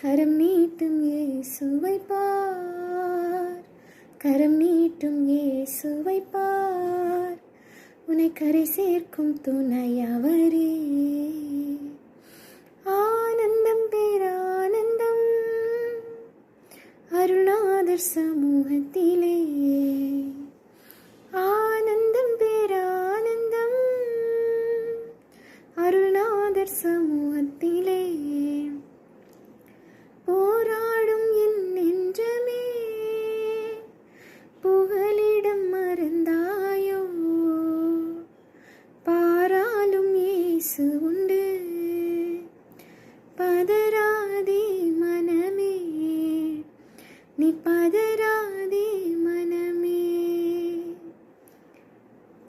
கரம் நீட்டும் இயேசுவை பார், கரம் நீட்டும் இயேசுவை பார், உன்னை கரை சேர்க்கும் துணையவரே. ஆனந்தம் பேரானந்தம் அருள்நாதர் சமூகத்திலே, ஆனந்தம் பேரானந்தம் அருள்நாதர் சமூகத்திலே. போராடும் என் நெஞ்சமே புகலிடம் மறந்தாயோ, பாராலும் இயேசு உண்டு பதராதே மனமே, நீ பதராதே மனமே.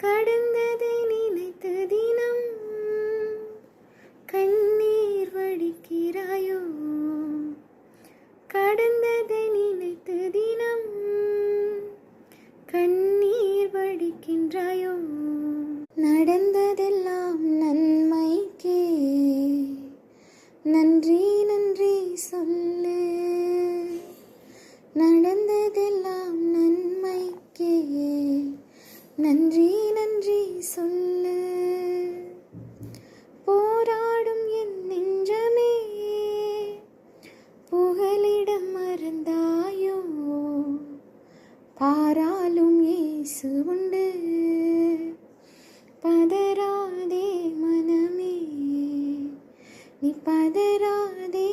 கடந்ததை நினைத்த தினம் கண்ணீர் வடிக்கிறாயோ, கடந்ததை நினைத்த தினம் கண்ணீர் வடிக்கின்றாயோ. நடந்ததெல்லாம் நன்மைக்கே நன்றி நன்றி சொல்லு, நடந்ததெல்லாம் நன்மைக்கே நன்றி நன்றி சொல்லு. போராடும் என் நெஞ்சமே புகலிடம் மறந்தாயோ, பாராலும் இயேசு உண்டு பதராதே மனமே, நீ பதராதே